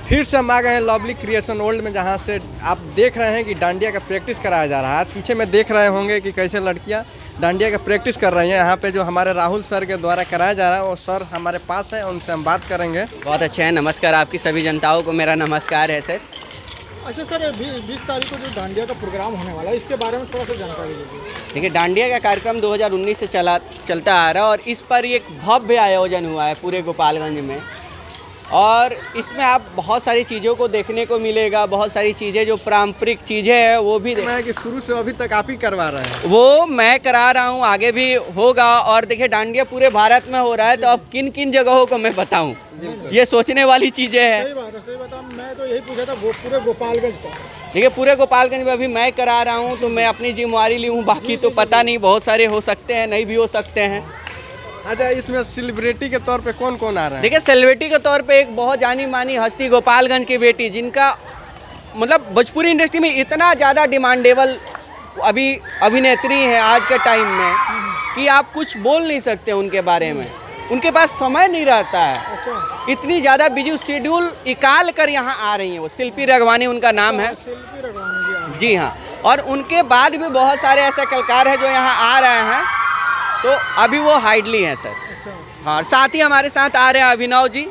फिर से हम आ गए हैं लवली क्रिएशन वर्ल्ड में, जहाँ से आप देख रहे हैं कि डांडिया का प्रैक्टिस कराया जा रहा है। पीछे में देख रहे होंगे कि कैसे लड़कियाँ डांडिया का प्रैक्टिस कर रही हैं। यहाँ पे जो हमारे राहुल सर के द्वारा कराया जा रहा है वो सर हमारे पास है, उनसे हम बात करेंगे। बहुत अच्छा है, नमस्कार आपकी सभी जनताओं को मेरा नमस्कार है सर। अच्छा सर, 20 तारीख को जो डांडिया का प्रोग्राम होने वाला है, इसके बारे में थोड़ा सा जानकारी दीजिए। देखिए, डांडिया का कार्यक्रम 2019 से चलता आ रहा है और इस पर एक भव्य आयोजन हुआ है पूरे गोपालगंज में। और इसमें आप बहुत सारी चीज़ों को देखने को मिलेगा, बहुत सारी चीज़ें जो पारंपरिक चीज़ें हैं वो भी मैं कि शुरू से अभी तक आप ही करवा रहे हैं। वो मैं करा रहा हूँ, आगे भी होगा। और देखिए, डांडिया पूरे भारत में हो रहा है, तो अब किन किन जगहों को मैं बताऊँ, ये सोचने वाली चीज़ें हैं। सही बात है, सही बात है। मैं तो यही पूछा था पूरे गोपालगंज का। देखिए, पूरे गोपालगंज में अभी मैं करा रहा हूँ, तो मैं अपनी जिम्मेवारी ली हूँ, बाकी तो पता नहीं, बहुत सारे हो सकते हैं, नहीं भी हो सकते हैं। अच्छा, इसमें सेलिब्रिटी के तौर पे कौन कौन आ रहा है? देखिए, सेलिब्रिटी के तौर पे एक बहुत जानी मानी हस्ती गोपालगंज की बेटी, जिनका मतलब भोजपुरी इंडस्ट्री में इतना ज़्यादा डिमांडेबल अभी अभिनेत्री है आज के टाइम में कि आप कुछ बोल नहीं सकते उनके बारे में। उनके पास समय नहीं रहता है। अच्छा। इतनी ज़्यादा बिजी शेड्यूल निकाल कर यहाँ आ रही हैं वो। शिल्पी रघवानी उनका नाम है। शिल्पी रघवानी जी हाँ। और उनके बाद भी बहुत सारे ऐसे कलाकार हैं जो यहाँ आ रहे हैं, तो अभी वो हाइडली हैं सर। अच्छा। हाँ, साथ ही हमारे साथ आ रहे हैं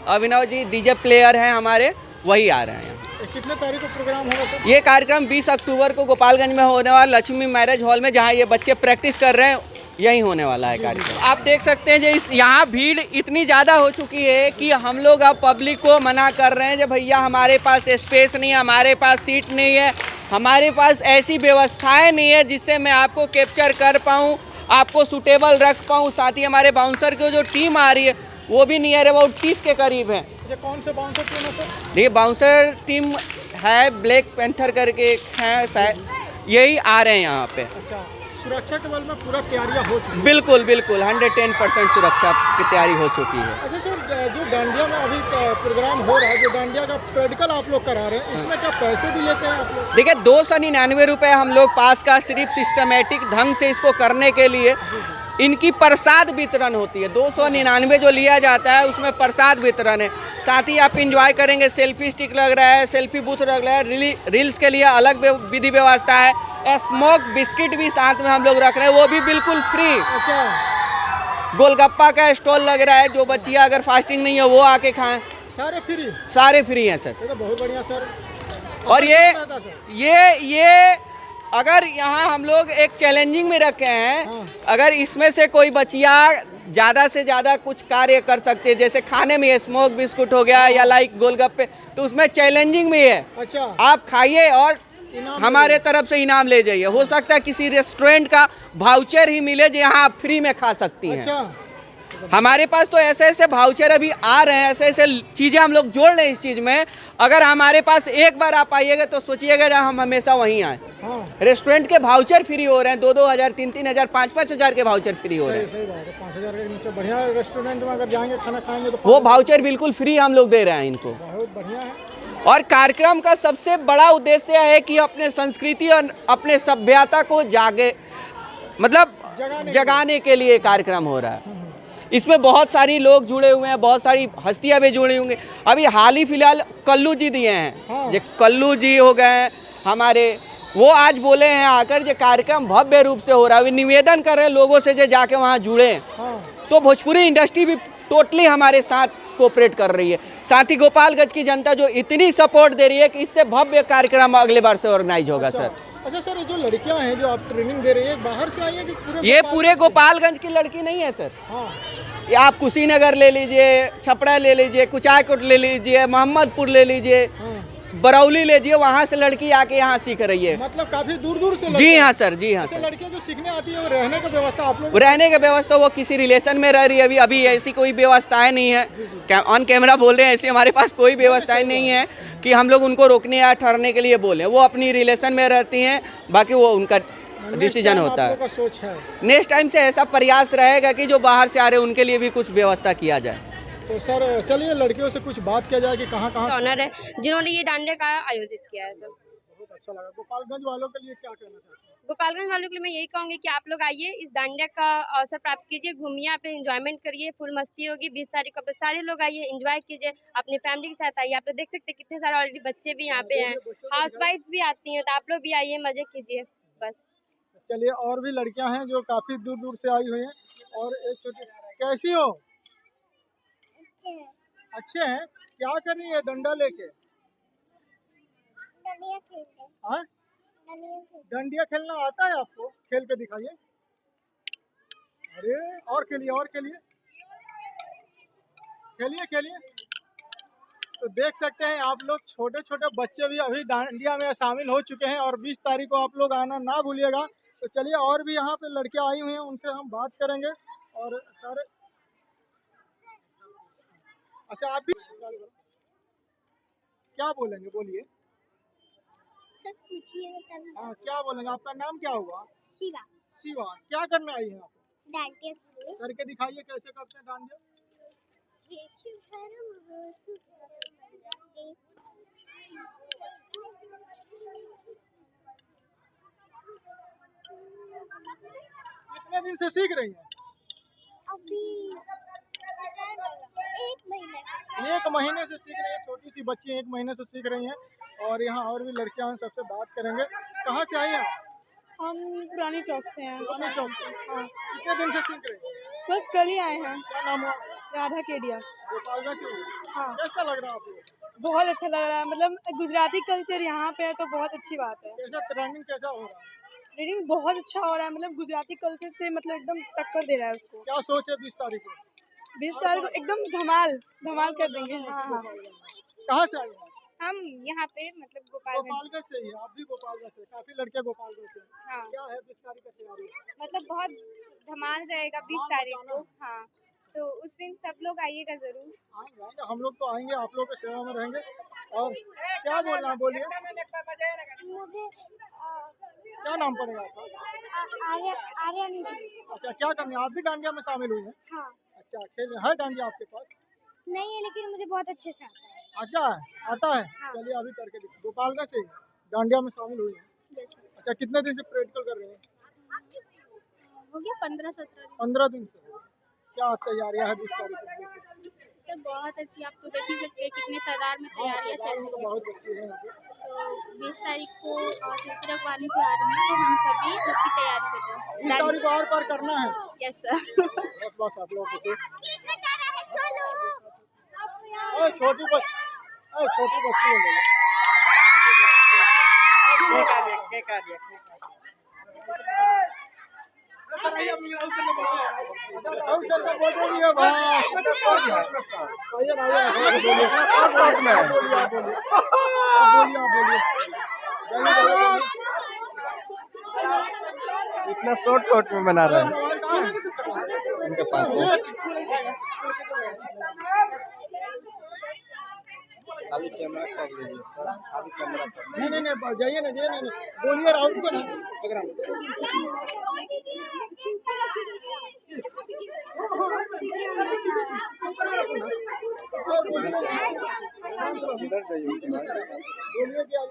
अभिनव जी डीजे प्लेयर हैं हमारे, वही आ रहे हैं। कितने तारीख को प्रोग्राम होगा सर? ये कार्यक्रम 20 अक्टूबर को गोपालगंज में होने वाला लक्ष्मी मैरिज हॉल में, जहाँ ये बच्चे प्रैक्टिस कर रहे हैं, यही होने वाला है कार्यक्रम। आप देख सकते हैं जो यहाँ भीड़ इतनी ज़्यादा हो चुकी है कि हम लोग अब पब्लिक को मना कर रहे हैं, जब भैया हमारे पास स्पेस नहीं है, हमारे पास सीट नहीं है, हमारे पास ऐसी व्यवस्थाएँ नहीं है जिससे मैं आपको कैप्चर कर पाऊँ, आपको सूटेबल रख पाऊँ। साथ ही हमारे बाउंसर की जो टीम आ रही है वो भी नियर अबाउट 30 के करीब है। कौन से बाउंसर टीम है सर? देखिए, बाउंसर टीम है ब्लैक पैंथर करके है शायद, यही आ रहे हैं यहाँ पे। अच्छा, सुरक्षा के बल में पूरा तैयारियां हो चुकी है? बिल्कुल 110% सुरक्षा की तैयारी हो चुकी है। अच्छा सर, जो डांडिया में अभी प्रोग्राम हो रहा है, जो डांडिया का प्रैक्टिकल आप लोग करा रहे हैं, इसमें क्या पैसे भी लेते हैं आप लोग? देखिए, 299 रुपये हम लोग पास का, सिर्फ सिस्टमेटिक ढंग से इसको करने के लिए इनकी प्रसाद वितरण होती है। 299 जो लिया जाता है उसमें प्रसाद वितरण है। साथ ही आप इंजॉय करेंगे, सेल्फी स्टिक लग रहा है, सेल्फी बूथ लग रहा है, रील्स के लिए अलग विधि व्यवस्था है, स्मोक बिस्किट भी साथ में हम लोग रख रहे हैं, वो भी बिल्कुल फ्री। अच्छा। गोलगप्पा का स्टॉल लग रहा है, जो बच्चियाँ अगर फास्टिंग नहीं है वो आके खाएं। सारे फ्री हैं सर। तो बहुत बढ़िया सर। और ये अगर यहाँ हम लोग एक चैलेंजिंग में रखे हैं, अगर इसमें से कोई बच्चियाँ ज़्यादा से ज़्यादा कुछ कार्य कर सकते हैं, जैसे खाने में स्मोक बिस्कुट हो गया या लाइक गोलगप्पे, तो उसमें चैलेंजिंग में है। अच्छा। आप खाइए और हमारे तरफ से इनाम ले जाइए। हो सकता है किसी रेस्टोरेंट का वाउचर ही मिले जो यहाँ आप फ्री में खा सकती हैं। अच्छा। हमारे पास तो ऐसे ऐसे वाउचर अभी आ रहे हैं, ऐसे ऐसे चीज़ें हम लोग जोड़ रहे हैं इस चीज़ में। अगर हमारे पास एक बार आप आइएगा तो सोचिएगा जहाँ हम हमेशा वहीं आए। रेस्टोरेंट के वाउचर फ्री हो रहे हैं, 2-2 हज़ार, 3-3 हज़ार, 5-5 हज़ार के वाउचर फ्री हो रहे हैं। सही बात है। 5,000 के नीचे बढ़िया रेस्टोरेंट में अगर जाएंगे खाना खाएंगे तो वो वाउचर बिल्कुल फ्री हम लोग दे रहे हैं इनको। बहुत बढ़िया है। और कार्यक्रम का सबसे बड़ा उद्देश्य है कि अपने संस्कृति और अपने सभ्यता को जगाने के लिए कार्यक्रम हो रहा है। इसमें बहुत सारी लोग जुड़े हुए हैं, बहुत सारी हस्तियां भी जुड़ी होंगी। अभी हाल ही फिलहाल कल्लू जी दिए हैं, ये कल्लू जी हो गए हमारे, वो आज बोले हैं आकर जो कार्यक्रम भव्य रूप से हो रहा है। वे निवेदन कर रहे हैं लोगों से जो जाके वहाँ जुड़े। तो भोजपुरी इंडस्ट्री भी टोटली हमारे साथ कोऑपरेट कर रही है। साथ ही गोपालगंज की जनता जो इतनी सपोर्ट दे रही है कि इससे भव्य कार्यक्रम अगले बार से ऑर्गेनाइज होगा सर। अच्छा सर, ये जो लड़कियां हैं जो आप ट्रेनिंग दे रही है, बाहर से आई हैं कि ये पूरे गोपालगंज की लड़की नहीं है सर। ये आप कुशीनगर ले लीजिए, छपरा ले लीजिए, कुचायकोट ले लीजिए, मोहम्मदपुर ले लीजिए, बरौली ले लीजिए, वहाँ से लड़की आके यहाँ सीख रही है। मतलब काफी दूर दूर से? जी हाँ सर, जी हाँ सर। लड़कियां जो सीखने आती है, वो रहने की व्यवस्था आप लोग? रहने की व्यवस्था वो किसी रिलेशन में रह रही है। अभी ऐसी कोई व्यवस्थाएं नहीं है। ऑन कैमरा बोल रहे हैं, ऐसी हमारे पास कोई व्यवस्थाएं नहीं है कि हम लोग उनको रोकने या ठहरने के लिए बोले। वो अपनी रिलेशन में रहती हैं, बाकी वो उनका डिसीजन होता है। सोच है नेक्स्ट टाइम से ऐसा प्रयास रहेगा कि जो बाहर से आ रहे हैं उनके लिए भी कुछ व्यवस्था किया जाए। तो सर चलिए लड़कियों से कुछ बात किया जाए कि कहाँ ऑनर है जिन्होंने ये डांडिया का आयोजित किया है सर। बहुत अच्छा लगा। गोपालगंज वालों के लिए क्या कहना चाहते हैं? गोपालगंज वालों के लिए मैं यही कहूँगी कि आप लोग आइए, इस डांडिया का अवसर प्राप्त कीजिए, घूमिए, यहाँ पे एंजॉयमेंट करिए, फुल मस्ती होगी। 20 तारीख को सारे लोग आइए, एंजॉय कीजिए, अपनी फैमिली के साथ आइए। आप लोग देख सकते हैं कितने सारे ऑलरेडी बच्चे भी यहाँ पे हैं, हाउस वाइफ्स भी आती हैं, तो आप लोग भी आइए, मजे कीजिए बस। चलिए, और भी लड़कियां हैं जो काफी दूर दूर से आई हुई हैं। और एक छोटी, कैसी हो? अच्छे हैं। क्या कर रही है डंडा लेके? हाँ, डंडिया खेलना आता है आपको? खेल के दिखाइए। अरे, और खेलिए, और खेलिए, खेलिए खेलिए। तो देख सकते हैं आप लोग, छोटे छोटे बच्चे भी अभी डांडिया में शामिल हो चुके हैं। और 20 तारीख को आप लोग आना ना भूलिएगा। तो चलिए, और भी यहाँ पे लड़कियां आई हुई हैं, उनसे हम बात करेंगे। और सारे, अच्छा आप भी क्या बोलेंगे? बोलिए। सब पूछिए। हाँ, क्या बोलेंगे? आपका नाम क्या हुआ? शिवा। शिवा। क्या करने आई हैं आप? डांडिया खेलने। करके दिखाइए कैसे करते हैं डांडिया। कितने दिन से सीख रही हैं? अभी 1 महीने। 1 महीने से सीख रही है। छोटी सी बच्ची 1 महीने से सीख रही हैं। और यहाँ और भी लड़कियां हैं, सबसे बात करेंगे। कहाँ से आई हैं? हम पुरानी चौक से हैं। पुरानी चौक से। हाँ, कितने दिन से सीख रही हैं? बस कल ही आए हैं। क्या नाम हुआ? राधा केडिया। गोपालगंज से हुई? हाँ, कैसा लग रहा है आपको? बहुत अच्छा लग रहा है। मतलब गुजराती कल्चर यहाँ पे है तो बहुत अच्छी बात है। कैसा ट्रेनिंग कैसा हो रहा है? रीडिंग बहुत अच्छा हो रहा है। मतलब गुजराती कल्चर से मतलब एकदम टक्कर दे रहा है उसको। क्या सोच है 20 तारीख को? 20 तारीख को एकदम धमाल धमाल कर देंगे। हाँ हाँ। कहाँ से आई हैं? हम यहाँ पे मतलब गोपालगंज, गोपालगंज से ही। आप भी गोपालगंज से? काफी लड़के गोपालगंज से। हाँ, क्या है 20 तारीख का तैयारी? मतलब बहुत धमाल रहेगा 20 तारीख को। हाँ, तो उस दिन सब लोग आइएगा जरूर। आएंगे आएंगे, हम लोग तो आएंगे, आप लोगों की सेवा में रहेंगे। और क्या बोलना है? बोलिए। मुझे क्या नाम पड़ेगा आपका? आर्या। अच्छा, क्या करने आप भी डांडिया में शामिल हुई हैं? हाँ, अच्छा, खेल है डांडिया आपके पास? नहीं है लेकिन मुझे बहुत अच्छे से आता है। अच्छा है, आता है। चलिए, अभी करके दिखाइए। गोपालगंज से डांडिया में शामिल हुई हैं? अच्छा, कितने दिन से प्रैक्टिकल कर रहे हैं? हो गया 15-17 दिन। 15 दिन से। क्या तैयारियां है 20 तारीख को? सर बहुत अच्छी, आप तो देख ही सकते हैं कितनी तादाद में तैयारियां चल रही है। बहुत अच्छी है यहाँ पे। तो 20 तारीख को सिर्फ रखवानी से आ रही है, तो हम सभी उसकी तैयारी कर रहे हैं। 20 तारीख को और पार करना है। Yes sir. बस आप लोगों को छोटी बच्ची है बोला। इतना शॉर्ट में बना रहे हैं उनके पास है। खाली कैमरा कर लीजिए सर, खाली कैमरा कर। नहीं, जाइए ना, बोलिए राहुल को ना। इधर जाइए। बोलिए क्या